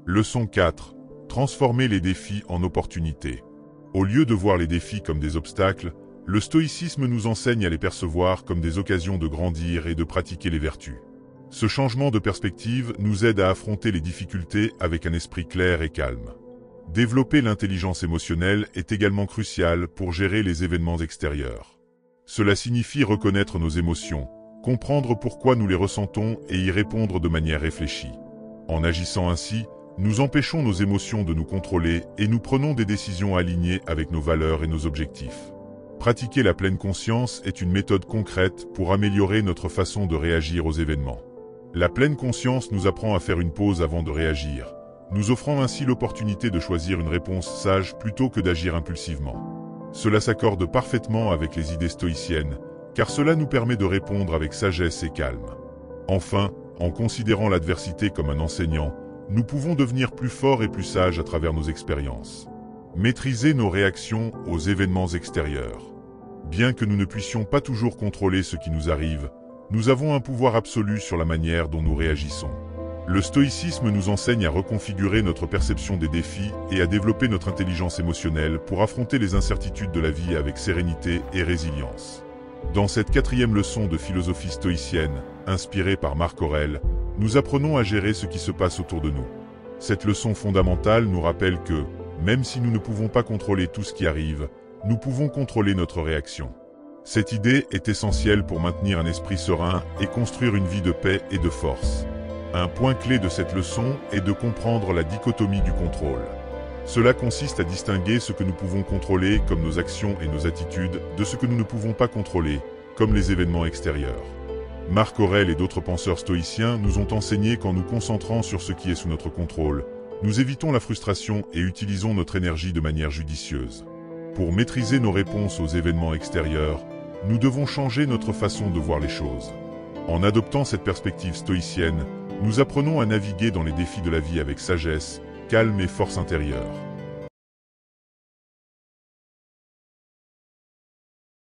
Leçon 4. Transformer les défis en opportunités. Au lieu de voir les défis comme des obstacles, le stoïcisme nous enseigne à les percevoir comme des occasions de grandir et de pratiquer les vertus. Ce changement de perspective nous aide à affronter les difficultés avec un esprit clair et calme. Développer l'intelligence émotionnelle est également crucial pour gérer les événements extérieurs. Cela signifie reconnaître nos émotions, comprendre pourquoi nous les ressentons et y répondre de manière réfléchie. En agissant ainsi, nous empêchons nos émotions de nous contrôler et nous prenons des décisions alignées avec nos valeurs et nos objectifs. Pratiquer la pleine conscience est une méthode concrète pour améliorer notre façon de réagir aux événements. La pleine conscience nous apprend à faire une pause avant de réagir, nous offrant ainsi l'opportunité de choisir une réponse sage plutôt que d'agir impulsivement. Cela s'accorde parfaitement avec les idées stoïciennes, car cela nous permet de répondre avec sagesse et calme. Enfin, en considérant l'adversité comme un enseignant, nous pouvons devenir plus forts et plus sages à travers nos expériences. Maîtriser nos réactions aux événements extérieurs. Bien que nous ne puissions pas toujours contrôler ce qui nous arrive, nous avons un pouvoir absolu sur la manière dont nous réagissons. Le stoïcisme nous enseigne à reconfigurer notre perception des défis et à développer notre intelligence émotionnelle pour affronter les incertitudes de la vie avec sérénité et résilience. Dans cette 4e leçon de philosophie stoïcienne, inspirée par Marc Aurèle, nous apprenons à gérer ce qui se passe autour de nous. Cette leçon fondamentale nous rappelle que, même si nous ne pouvons pas contrôler tout ce qui arrive, nous pouvons contrôler notre réaction. Cette idée est essentielle pour maintenir un esprit serein et construire une vie de paix et de force. Un point clé de cette leçon est de comprendre la dichotomie du contrôle. Cela consiste à distinguer ce que nous pouvons contrôler, comme nos actions et nos attitudes, de ce que nous ne pouvons pas contrôler, comme les événements extérieurs. Marc Aurèle et d'autres penseurs stoïciens nous ont enseigné qu'en nous concentrant sur ce qui est sous notre contrôle, nous évitons la frustration et utilisons notre énergie de manière judicieuse. Pour maîtriser nos réponses aux événements extérieurs, nous devons changer notre façon de voir les choses. En adoptant cette perspective stoïcienne, nous apprenons à naviguer dans les défis de la vie avec sagesse, calme et force intérieure.